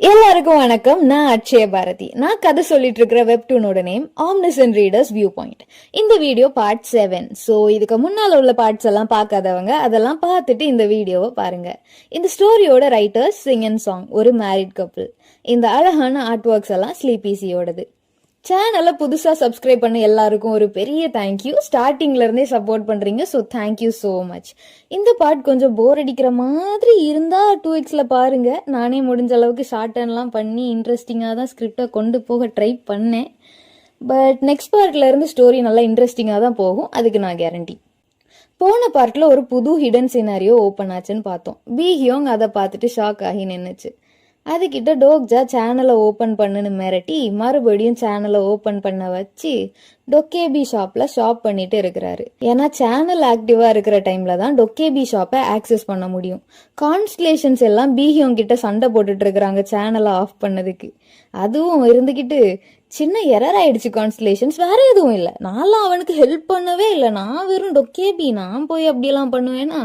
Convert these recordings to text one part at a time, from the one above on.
எல்லாருக்கும் வணக்கம். நான் அக்ஷய பாரதி. நான் கதை சொல்லிட்டு இருக்கிற வெப்டூனோட நேம் ஆம்னிசன் ரீடர்ஸ் வியூ பாயிண்ட். இந்த வீடியோ பார்ட் 7. ஸோ இதுக்கு முன்னால உள்ள பார்ட்ஸ் எல்லாம் பார்க்காதவங்க அதெல்லாம் பார்த்துட்டு இந்த வீடியோவை பாருங்க. இந்த ஸ்டோரியோட ரைட்டர்ஸ் சிங் அண்ட் சாங், ஒரு மேரிட் கப்புள். இந்த அழகான ஆர்ட் ஒர்க்ஸ் எல்லாம் ஸ்லீபிசியோடது. சேனலை புதுசாக சப்ஸ்கிரைப் பண்ண எல்லாருக்கும் ஒரு பெரிய தேங்க்யூ. ஸ்டார்டிங்ல இருந்தே சப்போர்ட் பண்றீங்க, ஸோ தேங்க்யூ ஸோ மச். இந்த பார்ட் கொஞ்சம் போர் அடிக்கிற மாதிரி இருந்தா 2xல பாருங்க. நானே முடிஞ்ச அளவுக்கு ஷார்ட் அண்ட்லாம் பண்ணி இன்ட்ரெஸ்டிங்காக தான் ஸ்கிரிப்டை கொண்டு போக ட்ரை பண்ணேன். பட் நெக்ஸ்ட் பார்ட்ல இருந்து ஸ்டோரி நல்லா இன்ட்ரெஸ்டிங்காக தான் போகும், அதுக்கு நான் கேரண்டி. போன பார்ட்ல ஒரு புது ஹிடன் சினாரியோ ஓப்பன் ஆச்சுன்னு பார்த்தோம். பீஹியோங் அதை பார்த்துட்டு ஷாக் ஆகி நின்னுச்சு. அதுக்கிட்ட டோக்ஜா சேனலை ஓப்பன் பண்ணுன்னு மிரட்டி மறுபடியும் சேனலை ஓப்பன் பண்ண வச்சு டொக்கேபி ஷாப்ல ஷாப் பண்ணிட்டு இருக்கிறாரு. ஏன்னா சேனல் ஆக்டிவா இருக்கிற டைம்ல தான் டொக்கேபி ஷாப்பை ஆக்சஸ் பண்ண முடியும். கான்ஸ்டலேஷன்ஸ் எல்லாம் பீஹியோங் கிட்ட சண்டை போட்டுட்டு இருக்கிறாங்க சேனலை ஆஃப் பண்ணதுக்கு. அதுவும் இருந்துகிட்டு சின்ன எரர் ஆயிடுச்சு கான்ஸ்டலேஷன்ஸ், வேற எதுவும் இல்லை, நான்லாம் அவனுக்கு ஹெல்ப் பண்ணவே இல்லை, நான் வெறும் டொக்கேபி, நான் போய் அப்படியெல்லாம் பண்ணுவேன்னா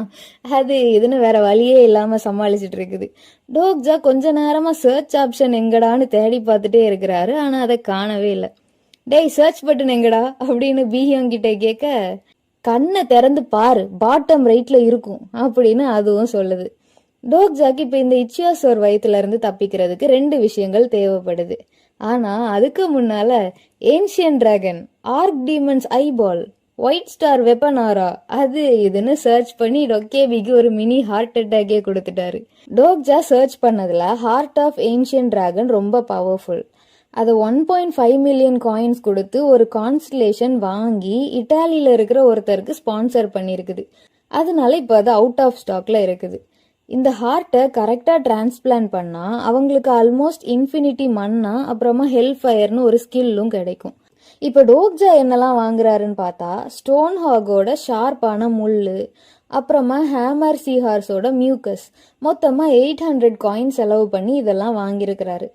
அது இதுன்னு வேற வழியே இல்லாம சமாளிச்சுட்டு இருக்குது. டோக்ஜா கொஞ்ச நேரமா சர்ச் ஆப்ஷன் எங்கடான்னு தேடி பார்த்துட்டே இருக்கிறாரு, ஆனா அதை காணவே இல்லை. டேய் சர்ச் பட்டன் எங்கடா அப்படின்னு பீஹியோங் கிட்ட கேட்க, கண்ணை திறந்து பாரு, பாட்டம் ரைட்ல இருக்கும் அப்படின்னு அதுவும் சொல்லுது. டோக்ஜாக்கு இப்ப இந்த இச்சியாசோர் வயிற்றுல இருந்து தப்பிக்கிறதுக்கு 2 விஷயங்கள் தேவைப்படுது. ஆனா அதுக்கு முன்னால ancient dragon, arch demons eyeball, white star weapon aura, அது இதுன்னு சர்ச் பண்ணி டொக்கேபிக்கு ஒரு மினி ஹார்ட் அட்டாக்கே கொடுத்துட்டாரு. டோக்ஜா சர்ச் பண்ணதுல ஹார்ட் ஆஃப் ஏன்ஷியன் டிராகன் ரொம்ப பவர்ஃபுல். அதை 1.5 மில்லியன் காயின்ஸ் கொடுத்து ஒரு கான்ஸ்டலேஷன் வாங்கி இட்டாலியில இருக்கிற ஒருத்தருக்கு ஸ்பான்சர் பண்ணியிருக்குது. அதனால இப்போ அது அவுட் ஆஃப் ஸ்டாக்ல இருக்குது. இந்த ஹார்ட்டை கரெக்டாக டிரான்ஸ்பிளான்ட் பண்ணால் அவங்களுக்கு ஆல்மோஸ்ட் இன்ஃபினிட்டி மன்னா அப்புறமா ஹெல் ஃபயர்னு ஒரு ஸ்கில்லும் கிடைக்கும். இப்போ டோக்ஜா என்னெல்லாம் வாங்குறாருன்னு பார்த்தா, ஸ்டோன் ஹாகோட ஷார்ப்பான முள், அப்புறமா ஹேமர் சீஹார்ஸோட மியூக்கஸ், மொத்தமாக 800 காயின் செலவு பண்ணி இதெல்லாம் வாங்கியிருக்கிறாரு.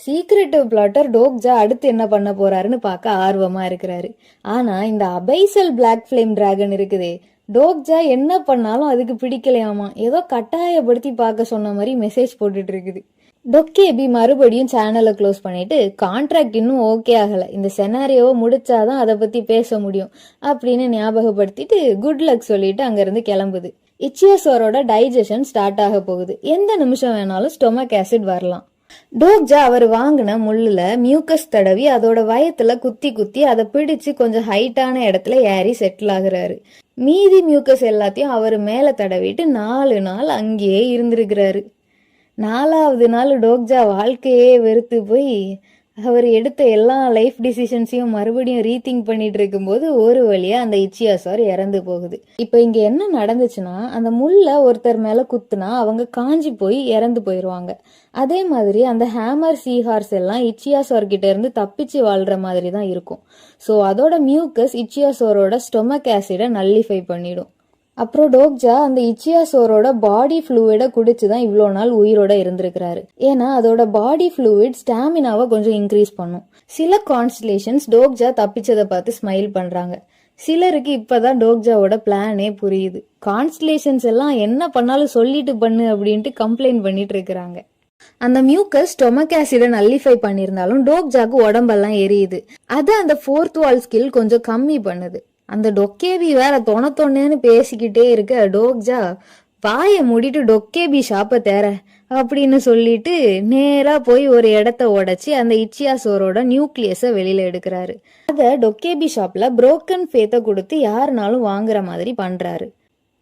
சீக்ரெட்டிவ் பிளாட்டர் டோக்ஜா அடுத்து என்ன பண்ண போறாருன்னு பார்க்க ஆர்வமா இருக்கிறாரு. ஆனா இந்த அபைசல் பிளாக் ஃபிளேம் டிராகன் இருக்குதே, டோக்ஜா என்ன பண்ணாலும் அதுக்கு பிடிக்கலையாமா, ஏதோ கட்டாயப்படுத்தி பார்க்க சொன்ன மாதிரி மெசேஜ் போட்டுட்டு இருக்குது. டொக்கேபி மறுபடியும் சேனலை க்ளோஸ் பண்ணிட்டு, கான்ட்ராக்ட் இன்னும் ஓகே ஆகல, இந்த செனாரியோவை முடிச்சாதான் அதை பத்தி பேச முடியும் அப்படின்னு ஞாபகப்படுத்திட்டு குட் லக் சொல்லிட்டு அங்கிருந்து கிளம்புது. இச்சியாசோரோட டைஜஷன் ஸ்டார்ட் ஆக போகுது, எந்த நிமிஷம் வேணாலும் ஸ்டொமக் ஆசிட் வரலாம். டோக்ஜா அவர் வாங்கின முள்ளுல மியூக்கஸ் தடவி அதோட வயத்துல குத்தி குத்தி அதை பிடிச்சு கொஞ்சம் ஹைட்டான இடத்துல ஏறி செட்டில் ஆகுறாரு. மீதி மியூக்கஸ் எல்லாத்தையும் அவர் மேல தடவிட்டு 4 நாள் அங்கேயே இருந்திருக்கிறாரு. 4வது நாள் டோக்ஜா வாழ்க்கையே வெறுத்து போய் அவர் எடுத்த எல்லா லைஃப் டிசிஷன்ஸையும் மறுபடியும் ரீதிங்க் பண்ணிட்டு இருக்கும்போது ஒரு வழியா அந்த இச்சியாசோர் இறந்து போகுது. இப்ப இங்க என்ன நடந்துச்சுன்னா, அந்த முள்ள ஒருத்தர் மேல குத்துனா அவங்க காஞ்சி போய் இறந்து போயிருவாங்க. அதே மாதிரி அந்த ஹேமர் சீஹார்ஸ் எல்லாம் இச்சியாசோர் கிட்ட இருந்து தப்பிச்சு வாழ்ற மாதிரி தான் இருக்கும். ஸோ அதோட மியூக்கஸ் இச்சியாசோரோட ஸ்டொமக் ஆசிடை நல்லிஃபை பண்ணிடும். அப்புறம் டோக்ஜா அந்த இச்சியாசோரோட பாடி ஃப்ளூயிடை குடிச்சுதான் இவ்வளோ நாள் உயிரோட இருந்திருக்கிறாரு. ஏன்னா அதோட பாடி ஃப்ளூயிட் ஸ்டாமினாவை கொஞ்சம் இன்க்ரீஸ் பண்ணும். சில கான்ஸ்டலேஷன்ஸ் டோக்ஜா தப்பிச்சதை பார்த்து ஸ்மைல் பண்றாங்க. சிலருக்கு இப்பதான் டோக்ஜாவோட பிளானே புரியுது. கான்ஸ்டலேஷன்ஸ் எல்லாம் என்ன பண்ணாலும் சொல்லிட்டு பண்ணு அப்படின்ட்டு கம்ப்ளைண்ட் பண்ணிட்டு இருக்கிறாங்க. அந்த மியூக்கஸ் ஸ்டொமக் ஆசிடை நல்லிஃபை பண்ணியிருந்தாலும் டோக்ஜாக்கு உடம்பெல்லாம் எரியுது. அது அந்த 4th வால் ஸ்கில் கொஞ்சம் கம்மி பண்ணுது. அந்த டொக்கேபி வேற தொணத்தொன்னேன்னு பேசிக்கிட்டே இருக்க டோக்ஜா வாயை மூடிட்டு டொக்கேபி ஷாப்பை தேர அப்படின்னு சொல்லிட்டு நேரா போய் ஒரு இடத்த உடைச்சி அந்த இச்சியாசோரோட நியூக்ளியஸை வெளியில எடுக்கிறாரு. அத டொக்கேபி ஷாப்ல புரோக்கன் ஃபேத்தை கொடுத்து யாருனாலும் வாங்குற மாதிரி பண்றாரு.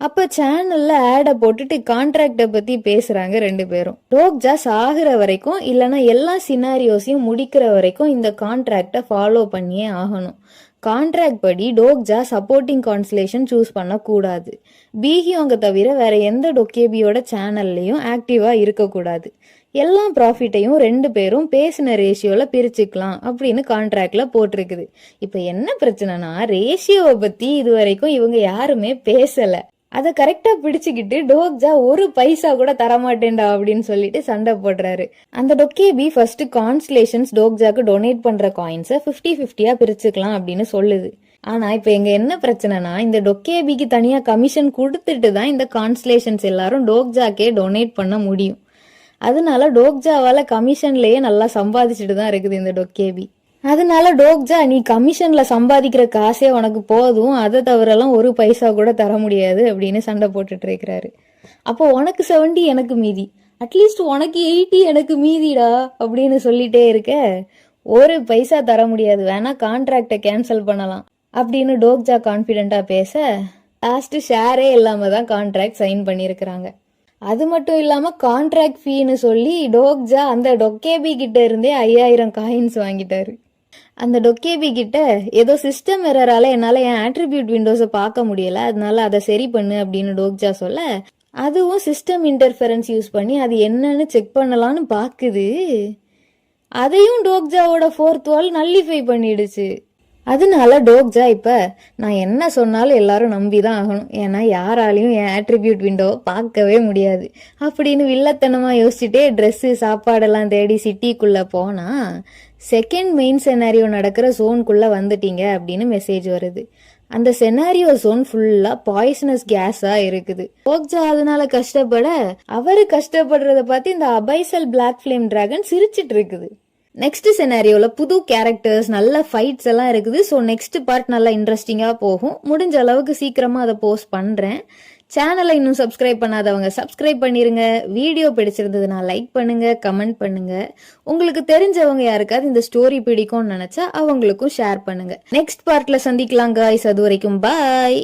அப்ப சேனல்ல ஆடை போட்டுட்டு கான்ட்ராக்டை பத்தி பேசுறாங்க 2 பேரும். டோக்ஜா சாகுற வரைக்கும் இல்லைன்னா எல்லா சினாரியோஸையும் முடிக்கிற வரைக்கும் இந்த கான்ட்ராக்டை ஃபாலோ பண்ணியே ஆகணும். கான்ட்ராக்ட் படி டோக்ஜா சப்போர்ட்டிங் கான்ஸ்டலேஷன் சூஸ் பண்ணக்கூடாது. பீஹியோங்க தவிர வேற எந்த டொக்கேபியோட சேனல்லையும் ஆக்டிவா இருக்கக்கூடாது. எல்லா ப்ராஃபிட்டையும் 2 பேரும் பேசின ரேஷியோல பிரிச்சுக்கலாம் அப்படின்னு கான்ட்ராக்ட்ல போட்டிருக்குது. இப்ப என்ன பிரச்சனைனா, ரேஷியோவை பத்தி இது வரைக்கும் இவங்க யாருமே பேசல. அதை கரெக்டா பிடிச்சுக்கிட்டு டோக்ஜா ஒரு பைசா கூட தரமாட்டேன்டா அப்படின்னு சொல்லிட்டு சண்டை போடுறாரு. அந்த டொக்கேபி ஃபர்ஸ்ட் கான்ஸ்டலேஷன்ஸ் டோக்ஜாக்கு டொனேட் பண்ற காயின்ஸை 50-50 பிரிச்சுக்கலாம் அப்படின்னு சொல்லுது. ஆனா இப்ப எங்க என்ன பிரச்சனைனா, இந்த டொக்கேபிக்கு தனியா கமிஷன் கொடுத்துட்டு தான் இந்த கான்ஸ்டலேஷன்ஸ் எல்லாரும் டோக்ஜாக்கே டொனேட் பண்ண முடியும். அதனால டோக்ஜாவால கமிஷன்லயே நல்லா சம்பாதிச்சுட்டு தான் இருக்குது இந்த டொக்கேபி. அதனால டோக்ஜா, நீ கமிஷன்ல சம்பாதிக்கிற காசே உனக்கு போதும், அதை தவிரலாம் ஒரு பைசா கூட தர முடியாது அப்படின்னு சண்டை போட்டுட்டு இருக்கிறாரு. அப்போ உனக்கு 70 எனக்கு மீதி, அட்லீஸ்ட் உனக்கு 80 எனக்கு மீதிடா அப்படின்னு சொல்லிட்டே இருக்க, ஒரு பைசா தர முடியாது, வேணா கான்ட்ராக்டை கேன்சல் பண்ணலாம் அப்படின்னு டோக்ஜா கான்ஃபிடென்ட்டா பேச, லாஸ்ட் ஷேரே இல்லாம தான் கான்ட்ராக்ட் சைன் பண்ணியிருக்கிறாங்க. அது மட்டும் இல்லாம கான்ட்ராக்ட் ஃபீன்னு சொல்லி டோக்ஜா அந்த டொக்கேபி கிட்ட இருந்தே 5000 காயின்ஸ் வாங்கிட்டாரு. அந்த டொக்கேபி கிட்ட ஏதோ சிஸ்டம் எரரால என்னால என் ஆட்ரிபியூட் விண்டோஸை பார்க்க முடியல, அதனால அதை சரி பண்ணு அப்படின்னு டோக்ஜா சொல்ல, அதுவும் சிஸ்டம் இன்டர்ஃபரன்ஸ் யூஸ் பண்ணி அது என்னன்னு செக் பண்ணலான்னு பாக்குது. அதையும் டோக்ஜாவோட 4th வால் நல்லிஃபை பண்ணிடுச்சு. அதனால டோக்ஜா இப்ப நான் என்ன சொன்னாலும் எல்லாரும் நம்பிதான் ஆகணும், ஏன்னா யாராலையும் என் ஆட்ரிபியூட் விண்டோவை பார்க்கவே முடியாது அப்படின்னு வில்லத்தனமா யோசிச்சுட்டே ட்ரெஸ்ஸு சாப்பாடெல்லாம் தேடி சிட்டிக்குள்ள போனா, செகண்ட் மெயின் செனாரியோ நடக்கிற ஜோனுக்குள்ள வந்துட்டீங்க அப்படின்னு மெசேஜ் வருது. அந்த செனாரியோ ஜோன் ஃபுல்லா பாய்சனஸ் கேஸா இருக்குது. டோக்ஜா அதனால கஷ்டப்பட, அவரு கஷ்டப்படுறத பார்த்து இந்த அபைசல் பிளாக் ஃபிளேம் டிராகன் சிரிச்சிட்டு இருக்குது. நெக்ஸ்ட் செனாரியோல புது கேரக்டர்ஸ், நல்ல ஃபைட்ஸ் எல்லாம் இருக்குது. ஸோ நெக்ஸ்ட் பார்ட் நல்லா இன்ட்ரெஸ்டிங்கா போகும். முடிஞ்ச அளவுக்கு சீக்கிரமா அதை போஸ்ட் பண்றேன். சேனலை இன்னும் சப்ஸ்கிரைப் பண்ணாதவங்க சப்ஸ்கிரைப் பண்ணிருங்க. வீடியோ பிடிச்சிருந்ததுன்னா லைக் பண்ணுங்க, கமெண்ட் பண்ணுங்க. உங்களுக்கு தெரிஞ்சவங்க யாருக்காவது இந்த ஸ்டோரி பிடிக்கும்னு நினைச்சா அவங்களுக்கும் ஷேர் பண்ணுங்க. நெக்ஸ்ட் பார்ட்ல சந்திக்கலாம் காய்ஸ். அது வரைக்கும் பாய்.